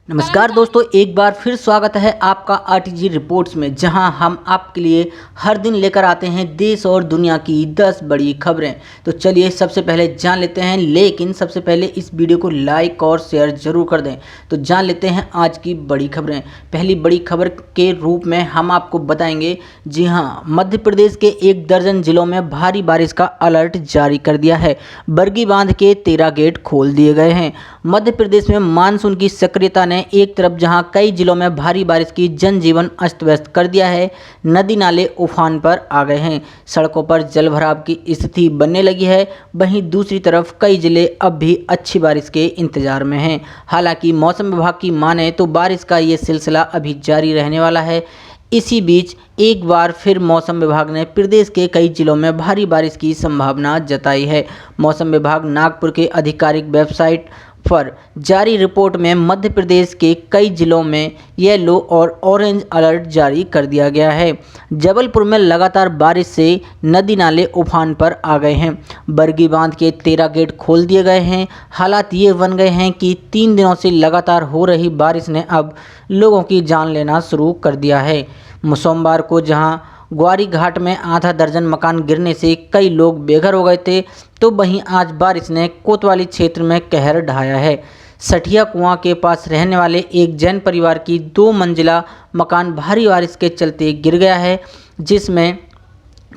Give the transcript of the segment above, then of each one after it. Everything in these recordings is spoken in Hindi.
नमस्कार दोस्तों, एक बार फिर स्वागत है आपका आरटीजी रिपोर्ट्स में, जहां हम आपके लिए हर दिन लेकर आते हैं देश और दुनिया की 10 बड़ी खबरें। तो चलिए सबसे पहले जान लेते हैं, लेकिन सबसे पहले इस वीडियो को लाइक और शेयर जरूर कर दें। तो जान लेते हैं आज की बड़ी खबरें। पहली बड़ी खबर के रूप में हम आपको बताएंगे, जी हाँ, मध्य प्रदेश के 1 दर्जन जिलों में भारी बारिश का अलर्ट जारी कर दिया है। बरगी बांध के 13 गेट खोल दिए गए हैं। मध्य प्रदेश में मानसून की सक्रियता ने एक तरफ जहां कई जिलों में भारी बारिश की जनजीवन अस्त व्यस्त कर दिया है, नदी नाले उफान पर आ गए हैं, सड़कों पर जलभराव की स्थिति बनने लगी है। वहीं दूसरी तरफ कई जिले अब भी अच्छी बारिश के इंतजार में हैं। हालांकि मौसम विभाग की माने तो बारिश का ये सिलसिला अभी जारी रहने वाला है। इसी बीच एक बार फिर मौसम विभाग ने प्रदेश के कई जिलों में भारी बारिश की संभावना जताई है। मौसम विभाग नागपुर के आधिकारिक वेबसाइट पर जारी रिपोर्ट में मध्य प्रदेश के कई जिलों में येलो और ऑरेंज अलर्ट जारी कर दिया गया है। जबलपुर में लगातार बारिश से नदी नाले उफान पर आ गए हैं। बरगी बांध के 13 गेट खोल दिए गए हैं। हालात ये बन गए हैं कि 3 दिनों से लगातार हो रही बारिश ने अब लोगों की जान लेना शुरू कर दिया है। सोमवार को जहां ग्वारी घाट में आधा दर्जन मकान गिरने से कई लोग बेघर हो गए थे, तो वहीं आज बारिश ने कोतवाली क्षेत्र में कहर ढाया है। सठिया कुआं के पास रहने वाले एक जैन परिवार की 2 मंजिला मकान भारी बारिश के चलते गिर गया है, जिसमें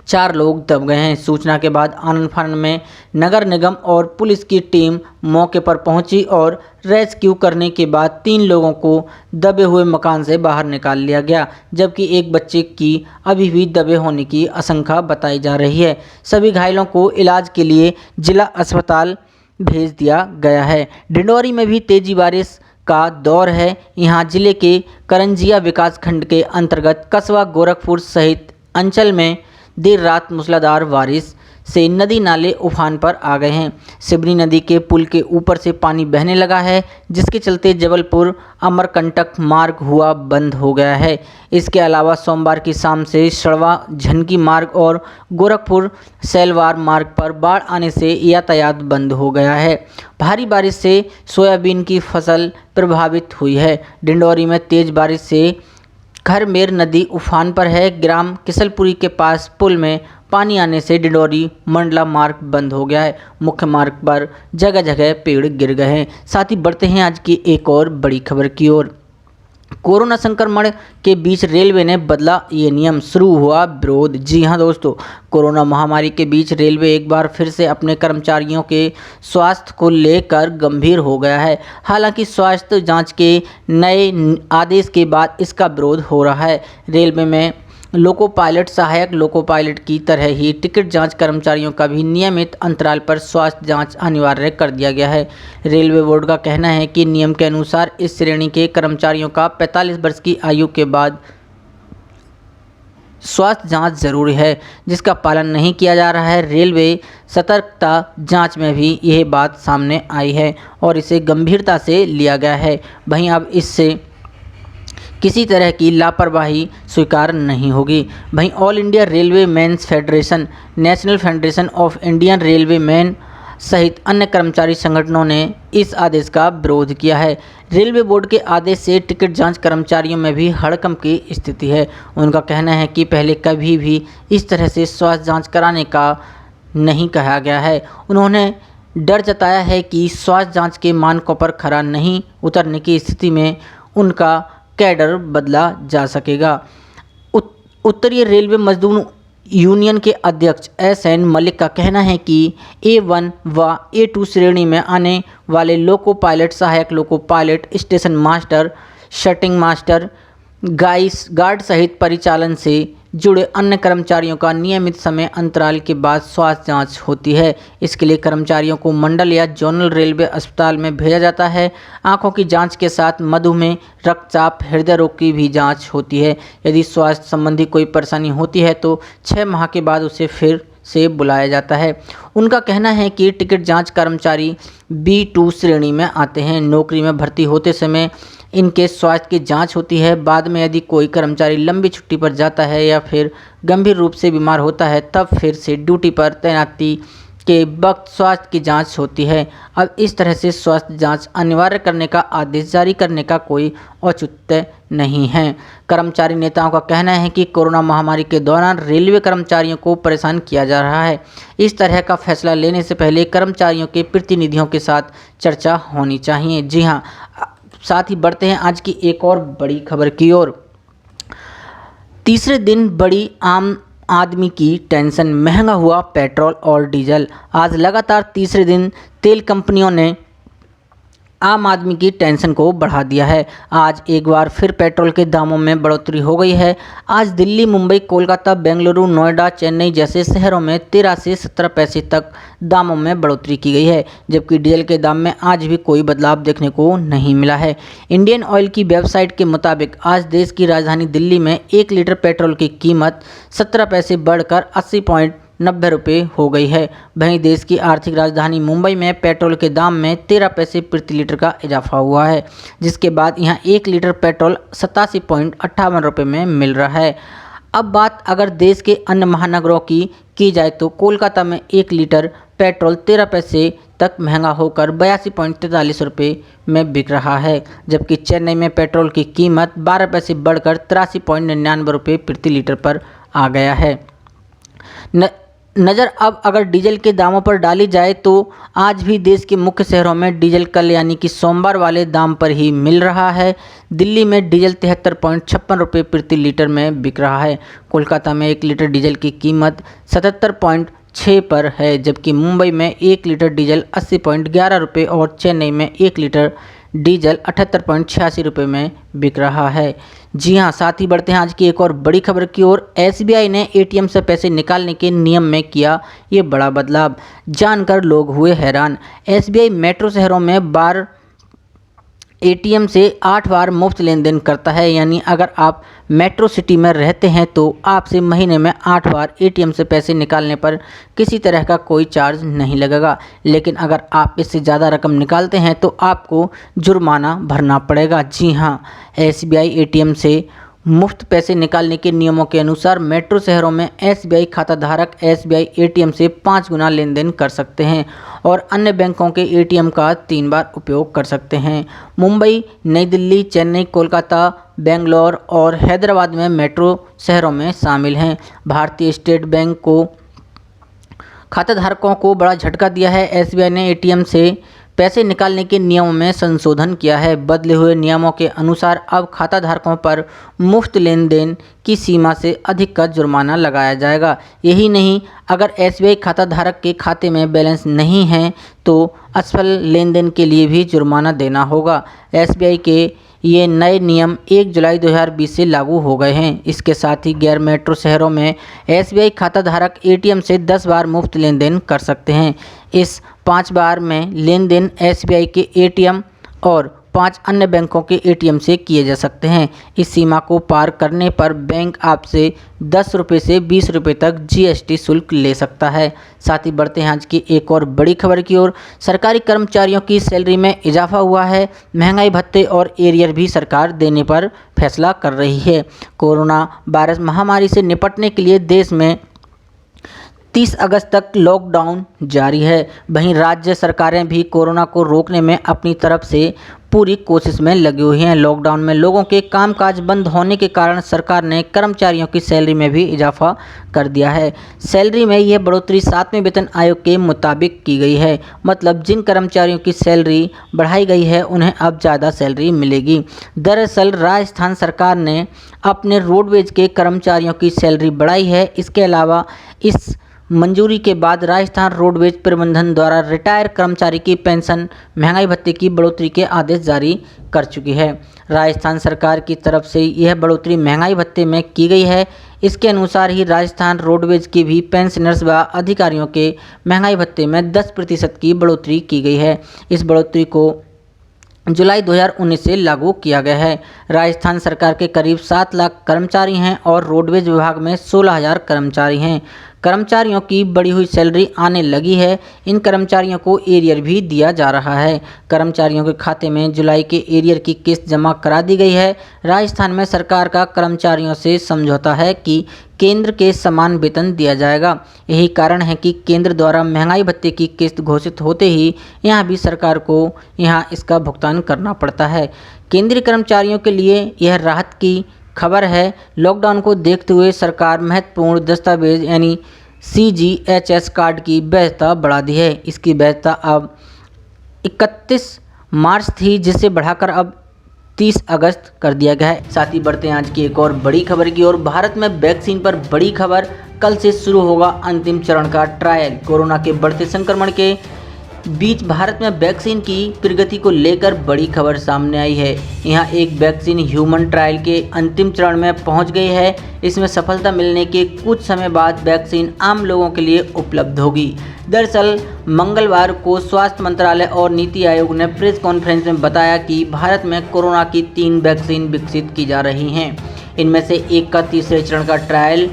4 लोग दब गए हैं। सूचना के बाद आनन फानन में नगर निगम और पुलिस की टीम मौके पर पहुंची और रेस्क्यू करने के बाद 3 लोगों को दबे हुए मकान से बाहर निकाल लिया गया, जबकि एक बच्चे की अभी भी दबे होने की आशंका बताई जा रही है। सभी घायलों को इलाज के लिए जिला अस्पताल भेज दिया गया है। डिंडौरी में भी तेजी बारिश का दौर है। यहाँ जिले के करंजिया विकासखंड के अंतर्गत कस्बा गोरखपुर सहित अंचल में देर रात मूसलाधार बारिश से नदी नाले उफान पर आ गए हैं। सिबनी नदी के पुल के ऊपर से पानी बहने लगा है, जिसके चलते जबलपुर अमरकंटक मार्ग हुआ बंद हो गया है। इसके अलावा सोमवार की शाम से सड़वा झनकी मार्ग और गोरखपुर सैलवार मार्ग पर बाढ़ आने से यातायात बंद हो गया है। भारी बारिश से सोयाबीन की फसल प्रभावित हुई है। डिंडौरी में तेज बारिश से खरमेर नदी उफान पर है। ग्राम किसलपुरी के पास पुल में पानी आने से डिंडौरी मंडला मार्ग बंद हो गया है। मुख्य मार्ग पर जगह जगह पेड़ गिर गए हैं। साथ ही बढ़ते हैं आज की एक और बड़ी खबर की ओर। कोरोना संक्रमण के बीच रेलवे ने बदला ये नियम, शुरू हुआ विरोध। जी हां दोस्तों, कोरोना महामारी के बीच रेलवे एक बार फिर से अपने कर्मचारियों के स्वास्थ्य को लेकर गंभीर हो गया है। हालांकि स्वास्थ्य जांच के नए आदेश के बाद इसका विरोध हो रहा है। रेलवे में लोको पायलट, सहायक लोको पायलट की तरह ही टिकट जांच कर्मचारियों का भी नियमित अंतराल पर स्वास्थ्य जांच अनिवार्य कर दिया गया है। रेलवे बोर्ड का कहना है कि नियम के अनुसार इस श्रेणी के कर्मचारियों का 45 वर्ष की आयु के बाद स्वास्थ्य जांच जरूरी है, जिसका पालन नहीं किया जा रहा है। रेलवे सतर्कता जांच में भी यह बात सामने आई है और इसे गंभीरता से लिया गया है। वहीं अब इससे किसी तरह की लापरवाही स्वीकार नहीं होगी। वहीं all India railway mens federation, national federation of Indian railway man सहित अन्य कर्मचारी संगठनों ने इस आदेश का विरोध किया है। रेलवे बोर्ड के आदेश से टिकट जांच कर्मचारियों में भी हड़कंप की स्थिति है। उनका कहना है कि पहले कभी भी इस तरह से स्वास्थ्य जांच कराने का नहीं कहा गया है। उन्होंने डर जताया है कि स्वास्थ्य जांच के मानकों पर खरा नहीं उतरने की स्थिति में उनका कैडर बदला जा सकेगा। उत्तरीय रेलवे मजदूर यूनियन के अध्यक्ष SN मलिक का कहना है कि A1 व A2 श्रेणी में आने वाले लोको पायलट, सहायक loco pilot, station master, shunting master, guard सहित परिचालन से जुड़े अन्य कर्मचारियों का नियमित समय अंतराल के बाद स्वास्थ्य जांच होती है। इसके लिए कर्मचारियों को मंडल या जोनल रेलवे अस्पताल में भेजा जाता है। आंखों की जांच के साथ मधुमेह, रक्तचाप, हृदय रोग की भी जांच होती है। यदि स्वास्थ्य संबंधी कोई परेशानी होती है तो 6 माह के बाद उसे फिर से बुलाया जाता है। उनका कहना है कि टिकट जांच कर्मचारी B2 श्रेणी में आते हैं। नौकरी में भर्ती होते समय इनके स्वास्थ्य की जांच होती है। बाद में यदि कोई कर्मचारी लंबी छुट्टी पर जाता है या फिर गंभीर रूप से बीमार होता है, तब फिर से ड्यूटी पर तैनाती के वक्त स्वास्थ्य की जांच होती है। अब इस तरह से स्वास्थ्य जांच अनिवार्य करने का आदेश जारी करने का कोई औचित्य नहीं है। कर्मचारी नेताओं का कहना है कि कोरोना महामारी के दौरान रेलवे कर्मचारियों को परेशान किया जा रहा है। इस तरह का फैसला लेने से पहले कर्मचारियों के प्रतिनिधियों के साथ चर्चा होनी चाहिए। जी हाँ, साथ ही बढ़ते हैं आज की एक और बड़ी खबर की ओर। तीसरे दिन बड़ी आम आदमी की टेंशन, महंगा हुआ पेट्रोल और डीजल। आज लगातार तीसरे दिन तेल कंपनियों ने आम आदमी की टेंशन को बढ़ा दिया है। आज एक बार फिर पेट्रोल के दामों में बढ़ोतरी हो गई है। आज दिल्ली, मुंबई, कोलकाता, बेंगलुरु, नोएडा, चेन्नई जैसे शहरों में 13 से 17 पैसे तक दामों में बढ़ोतरी की गई है, जबकि डीजल के दाम में आज भी कोई बदलाव देखने को नहीं मिला है। इंडियन ऑयल की वेबसाइट के मुताबिक आज देश की राजधानी दिल्ली में 1 लीटर पेट्रोल की कीमत 17 पैसे बढ़कर 80.90 रुपये हो गई है। वहीं देश की आर्थिक राजधानी मुंबई में पेट्रोल के दाम में 13 पैसे प्रति लीटर का इजाफा हुआ है, जिसके बाद यहां 1 लीटर पेट्रोल 87.58 रुपये में मिल रहा है। अब बात अगर देश के अन्य महानगरों की जाए तो कोलकाता में 1 लीटर पेट्रोल 13 पैसे तक महंगा होकर 82.43 रुपये में बिक रहा है, जबकि चेन्नई में पेट्रोल की कीमत 12 पैसे बढ़कर 83.99 रुपये प्रति लीटर पर आ गया है। नज़र अब अगर डीजल के दामों पर डाली जाए तो आज भी देश के मुख्य शहरों में डीजल कल यानी कि सोमवार वाले दाम पर ही मिल रहा है। दिल्ली में डीजल 73.56 रुपये प्रति लीटर में बिक रहा है। कोलकाता में 1 लीटर डीजल की कीमत 77.6 पर है, जबकि मुंबई में 1 लीटर डीजल 80.11 रुपये और चेन्नई में 1 लीटर डीजल 78.86 रुपये में बिक रहा है। जी हाँ, साथ ही बढ़ते हैं आज की एक और बड़ी खबर की ओर। एसबीआई ने एटीएम से पैसे निकालने के नियम में किया ये बड़ा बदलाव, जानकर लोग हुए हैरान। एसबीआई मेट्रो शहरों में बार एटीएम से 8 बार मुफ्त लेन देन करता है, यानी अगर आप मेट्रो सिटी में रहते हैं तो आपसे महीने में 8 बार एटीएम से पैसे निकालने पर किसी तरह का कोई चार्ज नहीं लगेगा। लेकिन अगर आप इससे ज़्यादा रकम निकालते हैं तो आपको जुर्माना भरना पड़ेगा। जी हाँ, एसबीआई एटीएम से मुफ्त पैसे निकालने के नियमों के अनुसार मेट्रो शहरों में एसबीआई खाता धारक एसबीआई एटीएम से 5 गुना लेन देन कर सकते हैं और अन्य बैंकों के एटीएम का 3 बार उपयोग कर सकते हैं। मुंबई, नई दिल्ली, चेन्नई, कोलकाता, बेंगलोर और हैदराबाद में मेट्रो शहरों में शामिल हैं। भारतीय स्टेट बैंक को खाताधारकों को बड़ा झटका दिया है। एसबीआई ने एटीएम से पैसे निकालने के नियमों में संशोधन किया है। बदले हुए नियमों के अनुसार अब खाताधारकों पर मुफ्त लेन देन की सीमा से अधिक का जुर्माना लगाया जाएगा। यही नहीं, अगर एसबीआई खाताधारक के खाते में बैलेंस नहीं है तो असफल लेन देन के लिए भी जुर्माना देना होगा। एसबीआई के ये नए नियम 1 जुलाई 2020 से लागू हो गए हैं। इसके साथ ही गैर मेट्रो शहरों में एसबीआई खाताधारक एटीएम से 10 बार मुफ्त लेन देन कर सकते हैं। इस 5 बार में लेन देन एसबीआई के एटीएम और 5 अन्य बैंकों के एटीएम से किए जा सकते हैं। इस सीमा को पार करने पर बैंक आपसे 10 रुपये से 20 रुपये तक जीएसटी शुल्क ले सकता है। साथ ही बढ़ते हैं आज की एक और बड़ी खबर की ओर। सरकारी कर्मचारियों की सैलरी में इजाफा हुआ है। महंगाई भत्ते और एरियर भी सरकार देने पर फैसला कर रही है। कोरोना वायरस महामारी से निपटने के लिए देश में 30 अगस्त तक लॉकडाउन जारी है। वहीं राज्य सरकारें भी कोरोना को रोकने में अपनी तरफ से पूरी कोशिश में लगी हुई हैं। लॉकडाउन में लोगों के कामकाज बंद होने के कारण सरकार ने कर्मचारियों की सैलरी में भी इजाफा कर दिया है। सैलरी में यह बढ़ोतरी 7वें वेतन आयोग के मुताबिक की गई है। मतलब जिन कर्मचारियों की सैलरी बढ़ाई गई है उन्हें अब ज़्यादा सैलरी मिलेगी। दरअसल राजस्थान सरकार ने अपने रोडवेज के कर्मचारियों की सैलरी बढ़ाई है। इसके अलावा इस मंजूरी के बाद राजस्थान रोडवेज प्रबंधन द्वारा रिटायर कर्मचारी की पेंशन महंगाई भत्ते की बढ़ोतरी के आदेश जारी कर चुकी है। राजस्थान सरकार की तरफ से यह बढ़ोतरी महंगाई भत्ते में की गई है। इसके अनुसार ही राजस्थान रोडवेज के भी पेंशनर्स व अधिकारियों के महंगाई भत्ते में 10% की बढ़ोतरी की गई है। इस बढ़ोतरी को जुलाई 2019 से लागू किया गया है। राजस्थान सरकार के करीब 7 लाख कर्मचारी हैं और रोडवेज विभाग में 16,000 कर्मचारी हैं। कर्मचारियों की बढ़ी हुई सैलरी आने लगी है। इन कर्मचारियों को एरियर भी दिया जा रहा है। कर्मचारियों के खाते में जुलाई के एरियर की किस्त जमा करा दी गई है। राजस्थान में सरकार का कर्मचारियों से समझौता है कि केंद्र के समान वेतन दिया जाएगा। यही कारण है कि केंद्र द्वारा महंगाई भत्ते की किस्त घोषित होते ही यहाँ भी सरकार को इसका भुगतान करना पड़ता है। केंद्रीय कर्मचारियों के लिए यह राहत की खबर है। लॉकडाउन को देखते हुए सरकार महत्वपूर्ण दस्तावेज यानी CGHS कार्ड की वैधता बढ़ा दी है। इसकी वैधता अब 31 मार्च थी, जिसे बढ़ाकर अब 30 अगस्त कर दिया गया है। साथ ही बढ़ते हैं आज की एक और बड़ी खबर की ओर। भारत में वैक्सीन पर बड़ी खबर, कल से शुरू होगा अंतिम चरण का ट्रायल। कोरोना के बढ़ते संक्रमण के बीच भारत में वैक्सीन की प्रगति को लेकर बड़ी खबर सामने आई है। यहाँ एक वैक्सीन ह्यूमन ट्रायल के अंतिम चरण में पहुँच गई है। इसमें सफलता मिलने के कुछ समय बाद वैक्सीन आम लोगों के लिए उपलब्ध होगी। दरअसल मंगलवार को स्वास्थ्य मंत्रालय और नीति आयोग ने प्रेस कॉन्फ्रेंस में बताया कि भारत में कोरोना की 3 वैक्सीन विकसित की जा रही हैं। इनमें से एक का तीसरे चरण का ट्रायल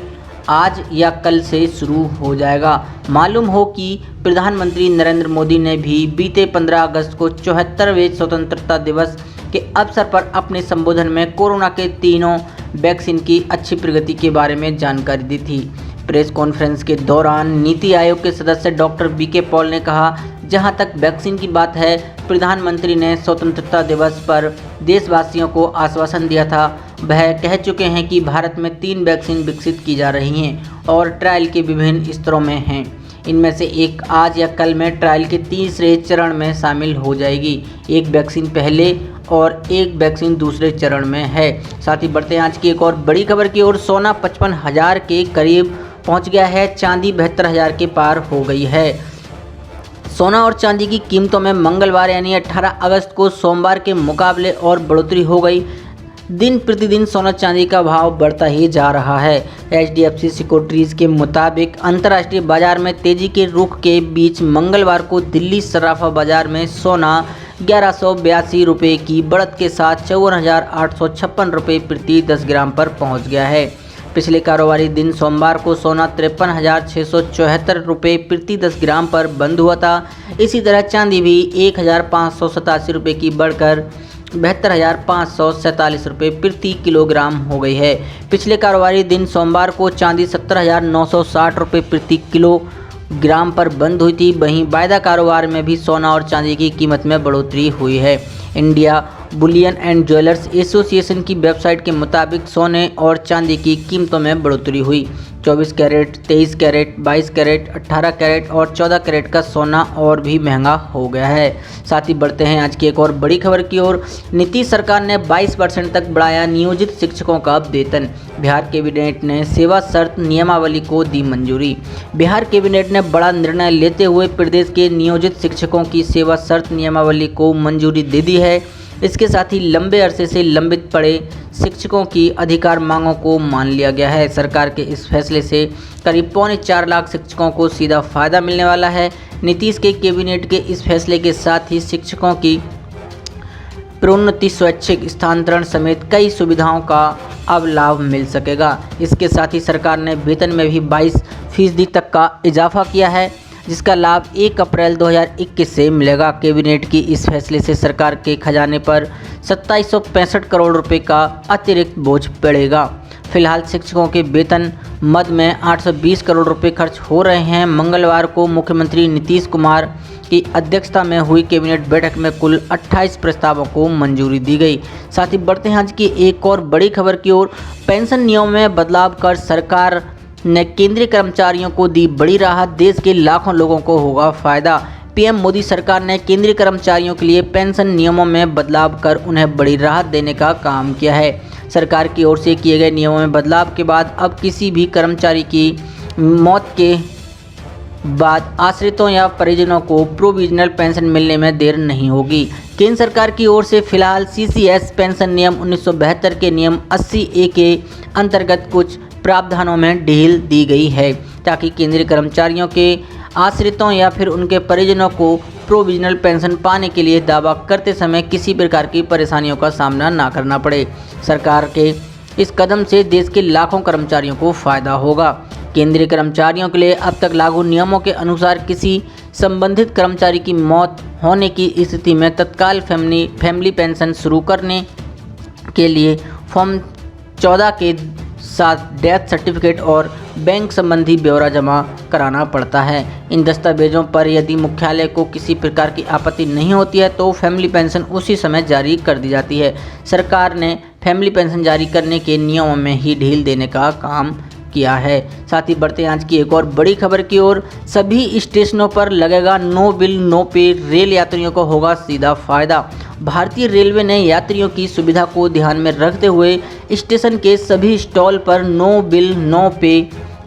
आज या कल से शुरू हो जाएगा। मालूम हो कि प्रधानमंत्री नरेंद्र मोदी ने भी बीते 15 अगस्त को 74वें स्वतंत्रता दिवस के अवसर पर अपने संबोधन में कोरोना के तीनों वैक्सीन की अच्छी प्रगति के बारे में जानकारी दी थी। प्रेस कॉन्फ्रेंस के दौरान नीति आयोग के सदस्य डॉक्टर BK पॉल ने कहा, जहां तक वैक्सीन की बात है, प्रधानमंत्री ने स्वतंत्रता दिवस पर देशवासियों को आश्वासन दिया था। वह कह चुके हैं कि भारत में 3 वैक्सीन विकसित की जा रही हैं और ट्रायल के विभिन्न स्तरों में हैं। इनमें से एक आज या कल में ट्रायल के तीसरे चरण में शामिल हो जाएगी। एक वैक्सीन पहले और एक वैक्सीन दूसरे चरण में है। साथ ही बढ़ते हैं आज की एक और बड़ी खबर की ओर। सोना 55,000 के करीब पहुंच गया है। चांदी 72,000 के पार हो गई है। सोना और चांदी की कीमतों में मंगलवार यानी 18 अगस्त को सोमवार के मुकाबले और बढ़ोतरी हो गई। दिन प्रतिदिन सोना चांदी का भाव बढ़ता ही जा रहा है। HDFC सिक्योरिटीज के मुताबिक अंतर्राष्ट्रीय बाजार में तेजी के रुख के बीच मंगलवार को दिल्ली सराफा बाजार में सोना 1182 रुपये की बढ़त के साथ 54,856 रुपये प्रति 10 ग्राम पर पहुंच गया है। पिछले कारोबारी दिन सोमवार को सोना 53,674 रुपये प्रति 10 ग्राम पर बंद हुआ था। इसी तरह चांदी भी 1,587 रुपये की बढ़कर 72,547 रुपये प्रति किलोग्राम हो गई है। पिछले कारोबारी दिन सोमवार को चांदी 70,960 रुपये प्रति किलोग्राम पर बंद हुई थी। वहीं वायदा कारोबार में भी सोना और चांदी की कीमत में बढ़ोतरी हुई है। India Boolean and jewellers association की वेबसाइट के मुताबिक सोने और चांदी की कीमतों में बढ़ोतरी हुई। 24 कैरेट, 23 कैरेट, 22 कैरेट, 18 कैरेट और 14 कैरेट का सोना और भी महंगा हो गया है। साथ ही बढ़ते हैं आज की एक और बड़ी खबर की ओर। नीतीश सरकार ने 22% तक बढ़ाया नियोजित शिक्षकों का वेतन। बिहार कैबिनेट ने सेवा शर्त नियमावली को दी मंजूरी। बिहार कैबिनेट ने बड़ा निर्णय लेते हुए प्रदेश के नियोजित शिक्षकों की सेवा शर्त नियमावली को मंजूरी दे दी है। इसके साथ ही लंबे अरसे से लंबित पड़े शिक्षकों की अधिकार मांगों को मान लिया गया है। सरकार के इस फैसले से करीब 4.25 लाख शिक्षकों को सीधा फायदा मिलने वाला है। नीतीश के कैबिनेट के इस फैसले के साथ ही शिक्षकों की प्रोन्नति, स्वैच्छिक स्थानांतरण समेत कई सुविधाओं का अब लाभ मिल सकेगा। इसके साथ ही सरकार ने वेतन में भी 22% तक का इजाफा किया है, जिसका लाभ 1 अप्रैल 2021 से मिलेगा। कैबिनेट की इस फैसले से सरकार के खजाने पर 2765 करोड़ रुपए का अतिरिक्त बोझ पड़ेगा। फिलहाल शिक्षकों के वेतन मद में 820 करोड़ रुपए खर्च हो रहे हैं। मंगलवार को मुख्यमंत्री नीतीश कुमार की अध्यक्षता में हुई कैबिनेट बैठक में कुल 28 प्रस्तावों को मंजूरी दी गई। साथ ही बढ़ते हैं आज की एक और बड़ी खबर की ओर। पेंशन नियमों में बदलाव कर सरकार ने केंद्रीय कर्मचारियों को दी बड़ी राहत। देश के लाखों लोगों को होगा फायदा। पीएम मोदी सरकार ने केंद्रीय कर्मचारियों के लिए पेंशन नियमों में बदलाव कर उन्हें बड़ी राहत देने का काम किया है। सरकार की ओर से किए गए नियमों में बदलाव के बाद अब किसी भी कर्मचारी की मौत के बाद आश्रितों या परिजनों को प्रोविजनल पेंशन मिलने में देर नहीं होगी। केंद्र सरकार की ओर से फिलहाल CCS पेंशन नियम 1972 के नियम 80A के अंतर्गत कुछ प्रावधानों में ढील दी गई है, ताकि केंद्रीय कर्मचारियों के आश्रितों या फिर उनके परिजनों को प्रोविजनल पेंशन पाने के लिए दावा करते समय किसी प्रकार की परेशानियों का सामना ना करना पड़े। सरकार के इस कदम से देश के लाखों कर्मचारियों को फायदा होगा। केंद्रीय कर्मचारियों के लिए अब तक लागू नियमों के अनुसार किसी संबंधित कर्मचारी की मौत होने की स्थिति में तत्काल फैमिली पेंशन शुरू करने के लिए फॉर्म 14 के साथ डेथ सर्टिफिकेट और बैंक संबंधी ब्यौरा जमा कराना पड़ता है। इन दस्तावेजों पर यदि मुख्यालय को किसी प्रकार की आपत्ति नहीं होती है तो फैमिली पेंशन उसी समय जारी कर दी जाती है। सरकार ने फैमिली पेंशन जारी करने के नियमों में ही ढील देने का काम किया है। साथ ही बढ़ते हैं आज की एक और बड़ी खबर की ओर। सभी स्टेशनों पर लगेगा नो बिल नो पे, रेल यात्रियों को होगा सीधा फायदा। भारतीय रेलवे ने यात्रियों की सुविधा को ध्यान में रखते हुए स्टेशन के सभी स्टॉल पर नो बिल नो पे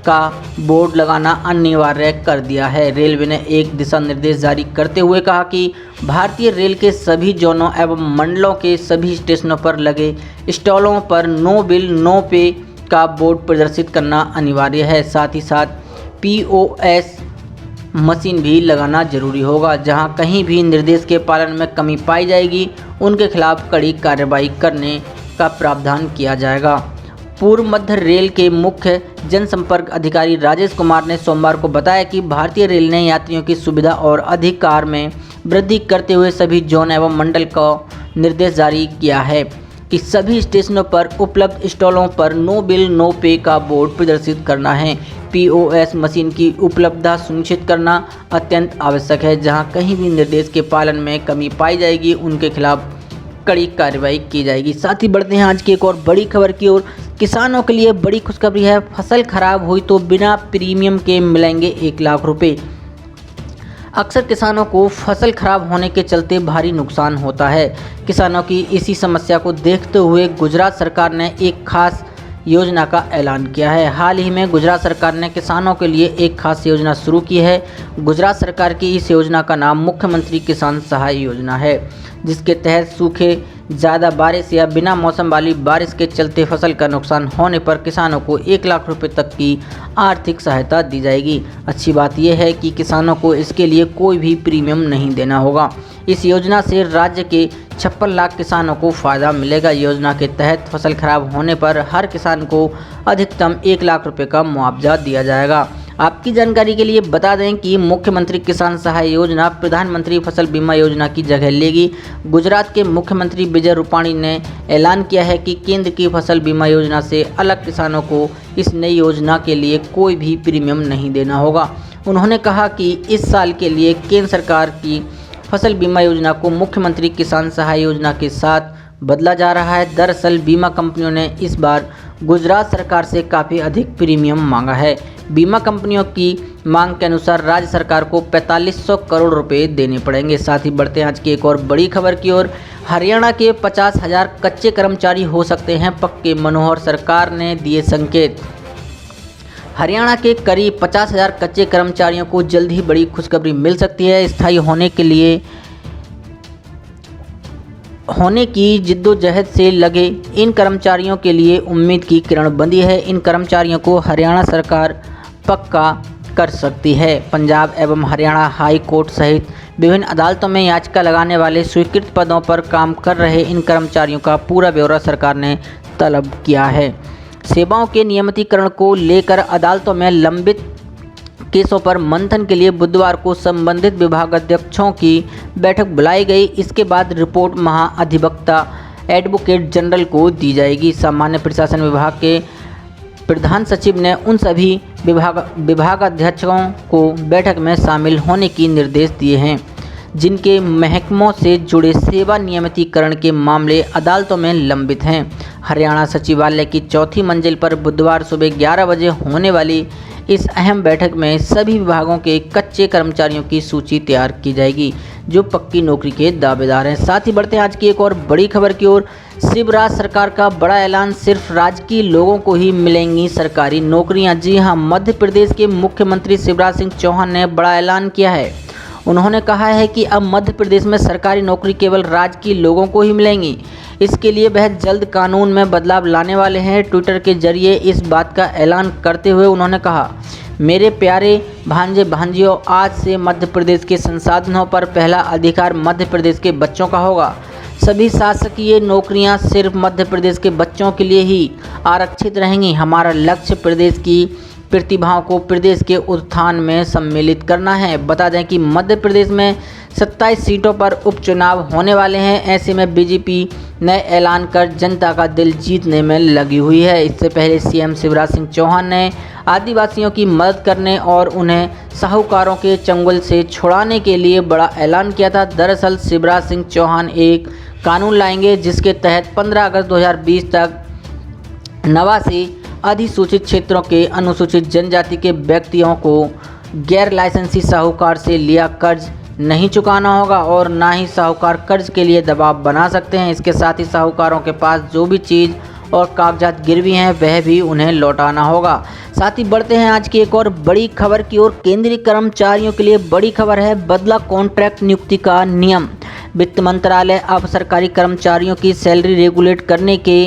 का बोर्ड लगाना अनिवार्य कर दिया है। रेलवे ने एक दिशा निर्देश जारी करते हुए कहा कि भारतीय रेल के सभी जोनों एवं मंडलों के सभी स्टेशनों पर लगे स्टॉलों पर नो बिल नो पे का बोर्ड प्रदर्शित करना अनिवार्य है। साथ ही साथ POS मशीन भी लगाना जरूरी होगा। जहां कहीं भी निर्देश के पालन में कमी पाई जाएगी उनके खिलाफ कड़ी कार्रवाई करने का प्रावधान किया जाएगा। पूर्व मध्य रेल के मुख्य जनसंपर्क अधिकारी राजेश कुमार ने सोमवार को बताया कि भारतीय रेल ने यात्रियों की सुविधा और अधिकार में वृद्धि करते हुए सभी जोन एवं मंडल को निर्देश जारी किया है कि सभी स्टेशनों पर उपलब्ध स्टॉलों पर नो बिल नो पे का बोर्ड प्रदर्शित करना है। POS मशीन की उपलब्धता सुनिश्चित करना अत्यंत आवश्यक है। जहां कहीं भी निर्देश के पालन में कमी पाई जाएगी उनके खिलाफ कड़ी कार्रवाई की जाएगी। साथ ही बढ़ते हैं आज की एक और बड़ी खबर की ओर। किसानों के लिए बड़ी खुशखबरी है। फसल खराब हुई तो बिना प्रीमियम के मिलेंगे 1 लाख रुपए। अक्सर किसानों को फसल खराब होने के चलते भारी नुकसान होता है। किसानों की इसी समस्या को देखते हुए गुजरात सरकार ने एक खास योजना का ऐलान किया है। हाल ही में गुजरात सरकार ने किसानों के लिए एक खास योजना शुरू की है। गुजरात सरकार की इस योजना का नाम मुख्यमंत्री किसान सहाय योजना है, जिसके तहत सूखे, ज़्यादा बारिश या बिना मौसम वाली बारिश के चलते फसल का नुकसान होने पर किसानों को 1 लाख रुपए तक की आर्थिक सहायता दी जाएगी। अच्छी बात यह है कि किसानों को इसके लिए कोई भी प्रीमियम नहीं देना होगा। इस योजना से राज्य के 56 लाख किसानों को फ़ायदा मिलेगा। योजना के तहत फसल खराब होने पर हर किसान को अधिकतम 1 लाख रुपए का मुआवजा दिया जाएगा। आपकी जानकारी के लिए बता दें कि मुख्यमंत्री किसान सहाय योजना प्रधानमंत्री फसल बीमा योजना की जगह लेगी। गुजरात के मुख्यमंत्री विजय रूपाणी ने ऐलान किया है कि केंद्र की फसल बीमा योजना से अलग किसानों को इस नई योजना के लिए कोई भी प्रीमियम नहीं देना होगा। उन्होंने कहा कि इस साल के लिए केंद्र सरकार की फसल बीमा योजना को मुख्यमंत्री किसान सहाय योजना के साथ बदला जा रहा है। दरअसल बीमा कंपनियों ने इस बार गुजरात सरकार से काफ़ी अधिक प्रीमियम मांगा है। बीमा कंपनियों की मांग के अनुसार राज्य सरकार को 4500 करोड़ रुपए देने पड़ेंगे। साथ ही बढ़ते हैं आज की एक और बड़ी खबर की ओर। हरियाणा के 50,000 कच्चे कर्मचारी हो सकते हैं पक्के, मनोहर सरकार ने दिए संकेत। हरियाणा के करीब 50,000 कच्चे कर्मचारियों को जल्द ही बड़ी खुशखबरी मिल सकती है। स्थायी होने की जिद्दोजहद से लगे इन कर्मचारियों के लिए उम्मीद की किरण बंधी है। इन कर्मचारियों को हरियाणा सरकार पक्का कर सकती है। पंजाब एवं हरियाणा हाई कोर्ट सहित विभिन्न अदालतों में याचिका लगाने वाले स्वीकृत पदों पर काम कर रहे इन कर्मचारियों का पूरा ब्यौरा सरकार ने तलब किया है। सेवाओं के नियमितीकरण को लेकर अदालतों में लंबित केसों पर मंथन के लिए बुधवार को संबंधित विभागाध्यक्षों की बैठक बुलाई गई। इसके बाद रिपोर्ट महाअधिवक्ता एडवोकेट जनरल को दी जाएगी। सामान्य प्रशासन विभाग के प्रधान सचिव ने उन सभी विभागाध्यक्षों को बैठक में शामिल होने की निर्देश दिए हैं जिनके महकमों से जुड़े सेवा नियमितीकरण के मामले अदालतों में लंबित हैं। हरियाणा सचिवालय की 4थी मंजिल पर बुधवार सुबह 11 बजे होने वाली इस अहम बैठक में सभी विभागों के कच्चे कर्मचारियों की सूची तैयार की जाएगी जो पक्की नौकरी के दावेदार हैं। साथ ही बढ़ते हैं आज की एक और बड़ी खबर की ओर। शिवराज सरकार का बड़ा ऐलान, सिर्फ राजकीय लोगों को ही मिलेंगी सरकारी नौकरियां। जी हां, मध्य प्रदेश के मुख्यमंत्री शिवराज सिंह चौहान ने बड़ा ऐलान किया है। उन्होंने कहा है कि अब मध्य प्रदेश में सरकारी नौकरी केवल राजकीय लोगों को ही मिलेंगी। इसके लिए वह जल्द कानून में बदलाव लाने वाले हैं। ट्विटर के जरिए इस बात का ऐलान करते हुए उन्होंने कहा, मेरे प्यारे भांजे भांजियों, आज से मध्य प्रदेश के संसाधनों पर पहला अधिकार मध्य प्रदेश के बच्चों का होगा। सभी शासकीय नौकरियां सिर्फ मध्य प्रदेश के बच्चों के लिए ही आरक्षित रहेंगी। हमारा लक्ष्य प्रदेश की प्रतिभाओं को प्रदेश के उत्थान में सम्मिलित करना है। बता दें कि मध्य प्रदेश में 27 सीटों पर उपचुनाव होने वाले हैं। ऐसे में बीजेपी नए ऐलान कर जनता का दिल जीतने में लगी हुई है। इससे पहले सीएम शिवराज सिंह चौहान ने आदिवासियों की मदद करने और उन्हें साहूकारों के चंगुल से छुड़ाने के लिए बड़ा ऐलान किया था। दरअसल शिवराज सिंह चौहान एक कानून लाएंगे जिसके तहत 15 अगस्त 2020 तक 89 अधिसूचित क्षेत्रों के अनुसूचित जनजाति के व्यक्तियों को गैर लाइसेंसी साहूकार से लिया कर्ज नहीं चुकाना होगा और ना ही साहूकार कर्ज के लिए दबाव बना सकते हैं। इसके साथ ही साहूकारों के पास जो भी चीज़ और कागजात गिरवी हैं वह भी उन्हें लौटाना होगा। साथ ही बढ़ते हैं आज की एक और बड़ी खबर की ओर। केंद्रीय कर्मचारियों के लिए बड़ी खबर है, बदला कॉन्ट्रैक्ट नियुक्ति का नियम। वित्त मंत्रालय अब सरकारी कर्मचारियों की सैलरी रेगुलेट करने के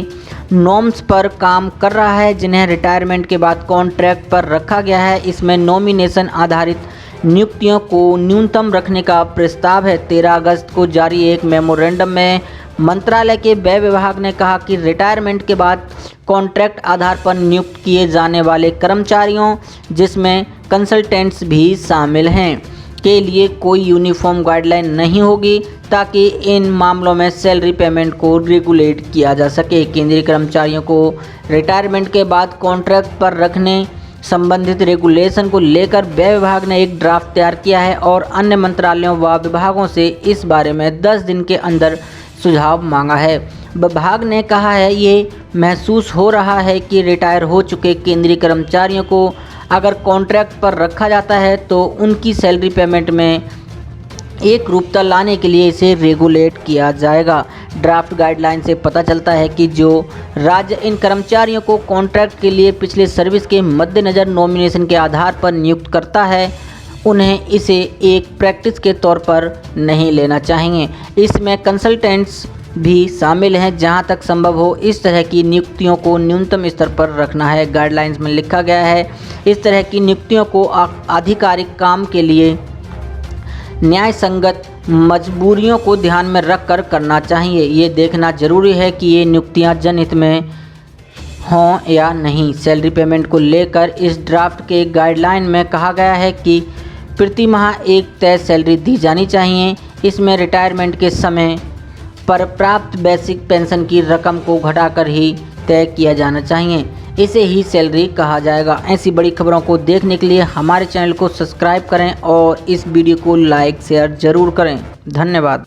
नॉर्म्स पर काम कर रहा है जिन्हें रिटायरमेंट के बाद कॉन्ट्रैक्ट पर रखा गया है। इसमें नॉमिनेशन आधारित नियुक्तियों को न्यूनतम रखने का प्रस्ताव है। 13 अगस्त को जारी एक मेमोरेंडम में मंत्रालय के व्यय विभाग ने कहा कि रिटायरमेंट के बाद कॉन्ट्रैक्ट आधार पर नियुक्त किए जाने वाले कर्मचारियों, जिसमें कंसल्टेंट्स भी शामिल हैं, के लिए कोई यूनिफॉर्म गाइडलाइन नहीं होगी ताकि इन मामलों में सैलरी पेमेंट को रेगुलेट किया जा सके। केंद्रीय कर्मचारियों को रिटायरमेंट के बाद कॉन्ट्रैक्ट पर रखने संबंधित रेगुलेशन को लेकर व्यय विभाग ने एक ड्राफ्ट तैयार किया है और अन्य मंत्रालयों व विभागों से इस बारे में 10 दिन के अंदर सुझाव मांगा है। विभाग ने कहा है ये महसूस हो रहा है कि रिटायर हो चुके केंद्रीय कर्मचारियों को अगर कॉन्ट्रैक्ट पर रखा जाता है तो उनकी सैलरी पेमेंट में एक रूपता लाने के लिए इसे रेगुलेट किया जाएगा। ड्राफ्ट गाइडलाइन से पता चलता है कि जो राज्य इन कर्मचारियों को कॉन्ट्रैक्ट के लिए पिछले सर्विस के मद्देनज़र नॉमिनेशन के आधार पर नियुक्त करता है उन्हें इसे एक प्रैक्टिस के तौर पर नहीं लेना चाहिए। इसमें कंसल्टेंट्स भी शामिल हैं। जहां तक संभव हो इस तरह की नियुक्तियों को न्यूनतम स्तर पर रखना है। गाइडलाइंस में लिखा गया है इस तरह की नियुक्तियों को आधिकारिक काम के लिए न्याय संगत मजबूरियों को ध्यान में रखकर करना चाहिए। ये देखना जरूरी है कि ये नियुक्तियां जनहित में हों या नहीं। सैलरी पेमेंट को लेकर इस ड्राफ्ट के गाइडलाइन में कहा गया है कि प्रति माह एक तय सैलरी दी जानी चाहिए। इसमें रिटायरमेंट के समय पर प्राप्त बेसिक पेंशन की रकम को घटाकर ही तय किया जाना चाहिए। इसे ही सैलरी कहा जाएगा। ऐसी बड़ी खबरों को देखने के लिए हमारे चैनल को सब्सक्राइब करें और इस वीडियो को लाइक शेयर ज़रूर करें। धन्यवाद।